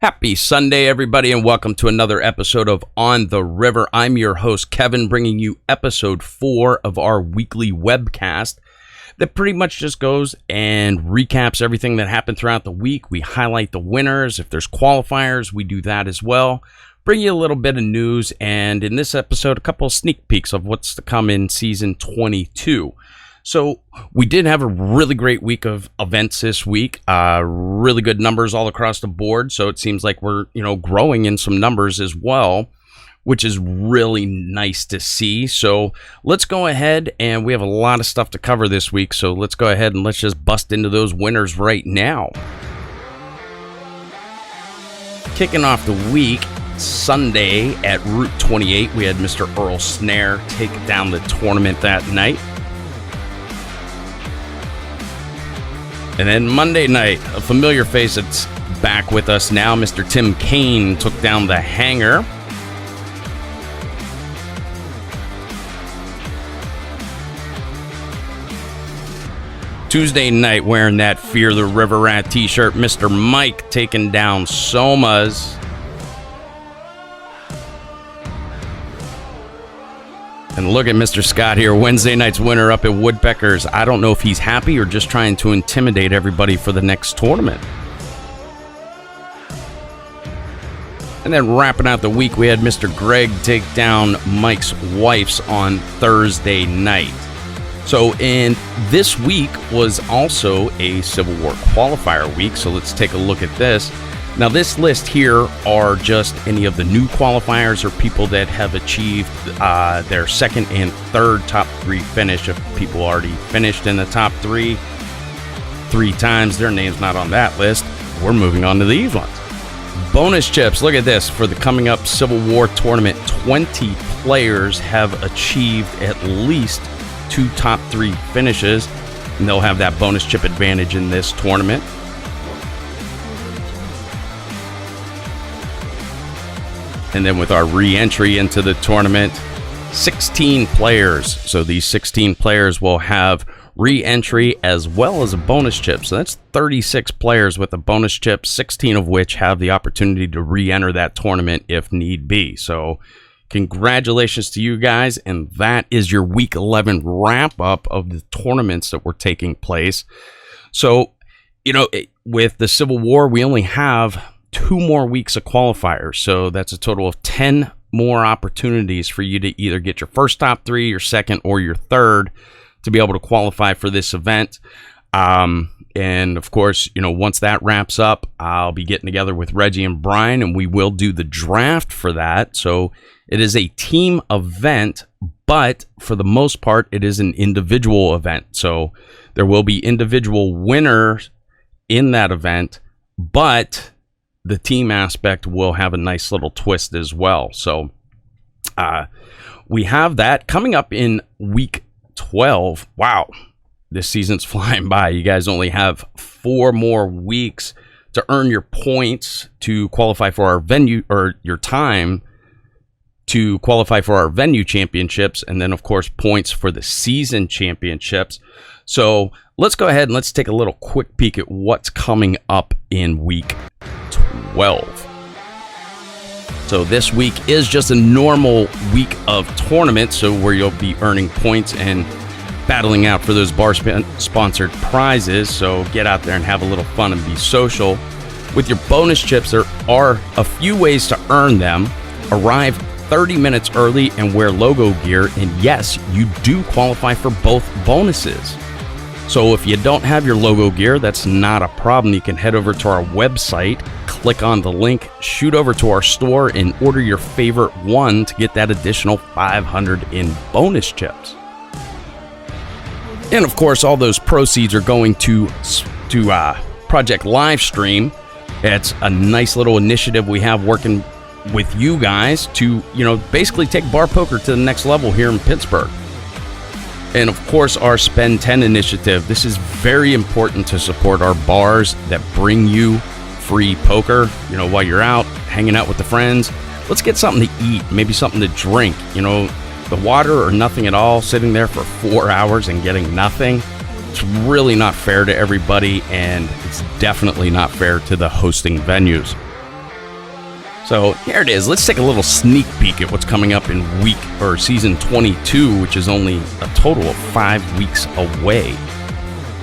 Happy Sunday, everybody, and welcome to another episode of On the River. I'm your host, Kevin, bringing you episode 4 of our weekly webcast that pretty much just goes and recaps everything that happened throughout the week. We highlight the winners. If there's qualifiers, we do that as well. Bring you a little bit of news, and in this episode, a couple of sneak peeks of what's to come in season 22. So we did have a really great week of events this week, really good numbers all across the board. So it seems like we're, growing in some numbers as well, which is really nice to see. So let's go ahead, and we have a lot of stuff to cover this week. So let's go ahead and let's just bust into those winners right now. Kicking off the week, Sunday at Route 28, we had Mr. Earl Snare take down the tournament that night. And then Monday night, a familiar face that's back with us now, Mr. Tim Kane took down the Hanger. Tuesday night, wearing that Fear the River Rat t-shirt, Mr. Mike taking down Somas. And look at Mr. Scott here, Wednesday night's winner up at Woodpeckers. I don't know if he's happy or just trying to intimidate everybody for the next tournament. And then wrapping out the week, we had Mr. Greg take down Mike's Wifes on Thursday night. So, and this week was also a Civil War qualifier week, so let's take a look at this. Now, this list here are just any of the new qualifiers or people that have achieved their second and third top 3 finish. If people already finished in the top 3 times, their name's not on that list. We're moving on to these ones. Bonus chips. Look at this. For the coming up Civil War tournament, 20 players have achieved at least 2 top 3 finishes, and they'll have that bonus chip advantage in this tournament. And then with our re-entry into the tournament, 16 players. So these 16 players will have re-entry as well as a bonus chip. So that's 36 players with a bonus chip, 16 of which have the opportunity to re-enter that tournament if need be. So congratulations to you guys. And that is your Week 11 wrap-up of the tournaments that were taking place. So, with the Civil War, we only have 2 more weeks of qualifiers, so that's a total of 10 more opportunities for you to either get your first top 3, your second, or your third to be able to qualify for this event. And of course, once that wraps up, I'll be getting together with Reggie and Brian, and we will do the draft for that. So it is a team event, but for the most part, it is an individual event. So there will be individual winners in that event, but the team aspect will have a nice little twist as well. So we have that coming up in week 12. Wow, this season's flying by. You guys only have 4 more weeks to earn your points to qualify for our venue, or your time to qualify for our venue championships, and then of course points for the season championships. So let's go ahead and let's take a little quick peek at what's coming up in week 12. So this week is just a normal week of tournaments, so where you'll be earning points and battling out for those bar sponsored prizes. So get out there and have a little fun and be social. With your bonus chips, there are a few ways to earn them. Arrive 30 minutes early and wear logo gear, and yes, you do qualify for both bonuses. So if you don't have your logo gear, that's not a problem. You can head over to our website, click on the link, shoot over to our store, and order your favorite one to get that additional 500 in bonus chips. And of course, all those proceeds are going to Project Livestream. It's a nice little initiative we have working with you guys to, basically take bar poker to the next level here in Pittsburgh. And of course, our Spend 10 initiative. This is very important to support our bars that bring you free poker, while you're out hanging out with the friends. Let's get something to eat, maybe something to drink. The water or nothing at all, sitting there for 4 hours and getting nothing. It's really not fair to everybody, and it's definitely not fair to the hosting venues. So here it is. Let's take a little sneak peek at what's coming up in season 22, which is only a total of 5 weeks away.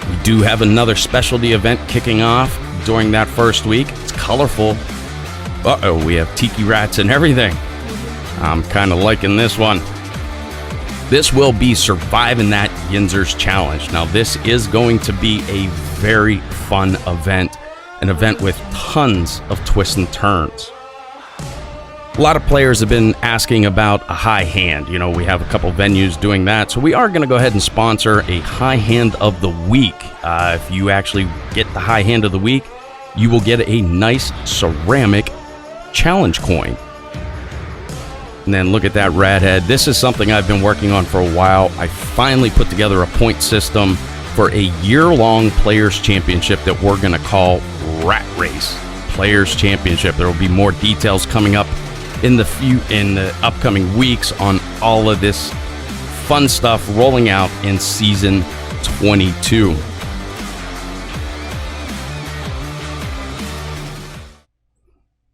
We do have another specialty event kicking off during that first week. It's colorful. Uh-oh, we have tiki rats and everything. I'm kind of liking this one. This will be Surviving That Yinzers Challenge. Now, this is going to be a very fun event, an event with tons of twists and turns. A lot of players have been asking about a high hand. You know, we have a couple venues doing that, so we are going to go ahead and sponsor a high hand of the week. If you actually get the high hand of the week, you will get a nice ceramic challenge coin. And then look at that rad head. This is something I've been working on for a while. I finally put together a point system for a year-long Players Championship that we're going to call Rat Race Players Championship. There will be more details coming up in the upcoming weeks on all of this fun stuff rolling out in season 22.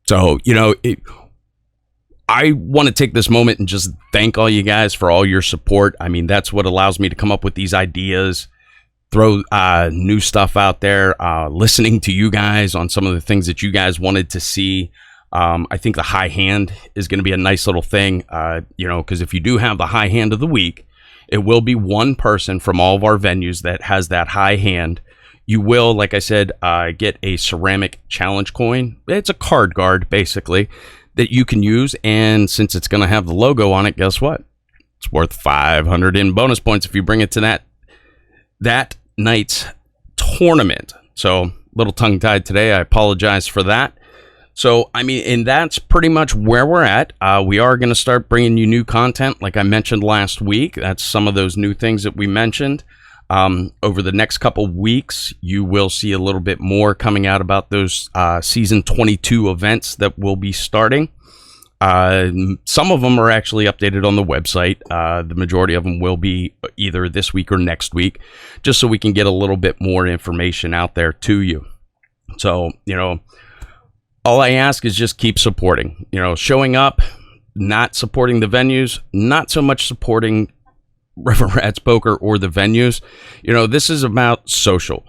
So, you know, I want to take this moment and just thank all you guys for all your support. I mean, that's what allows me to come up with these ideas, throw new stuff out there, listening to you guys on some of the things that you guys wanted to see. I think the high hand is going to be a nice little thing, you know, because if you do have the high hand of the week, it will be one person from all of our venues that has that high hand. You will, like I said, get a ceramic challenge coin. It's a card guard, basically, that you can use. And since it's going to have the logo on it, guess what? It's worth 500 in bonus points if you bring it to that night's tournament. So, a little tongue-tied today. I apologize for that. So, I mean, and that's pretty much where we're at. We are going to start bringing you new content, like I mentioned last week. That's some of those new things that we mentioned. Over the next couple weeks, you will see a little bit more coming out about those season 22 events that will be starting. Some of them are actually updated on the website. The majority of them will be either this week or next week, just so we can get a little bit more information out there to you. So, you know, all I ask is just keep supporting, you know, showing up, not supporting the venues, not so much supporting River Rats Poker or the venues. You know, this is about social.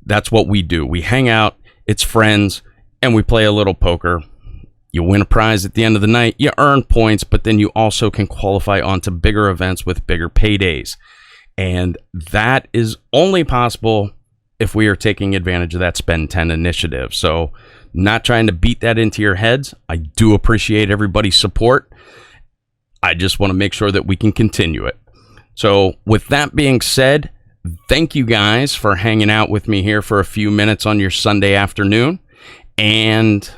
That's what we do. We hang out, it's friends, and we play a little poker. You win a prize at the end of the night, you earn points, but then you also can qualify onto bigger events with bigger paydays. And that is only possible if we are taking advantage of that Spend 10 initiative. So, not trying to beat that into your heads. I do appreciate everybody's support. I just want to make sure that we can continue it. So with that being said, thank you guys for hanging out with me here for a few minutes on your Sunday afternoon. And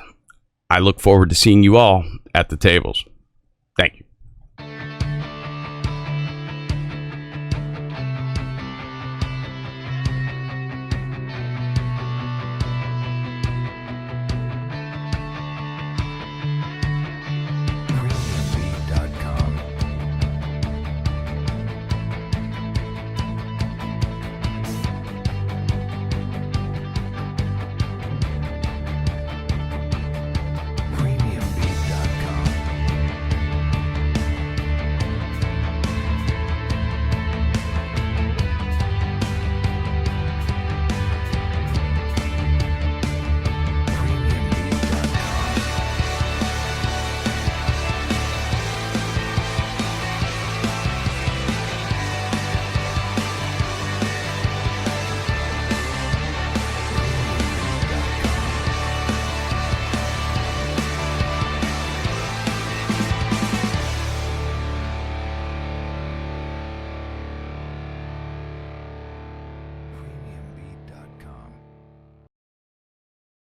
I look forward to seeing you all at the tables. Thank you.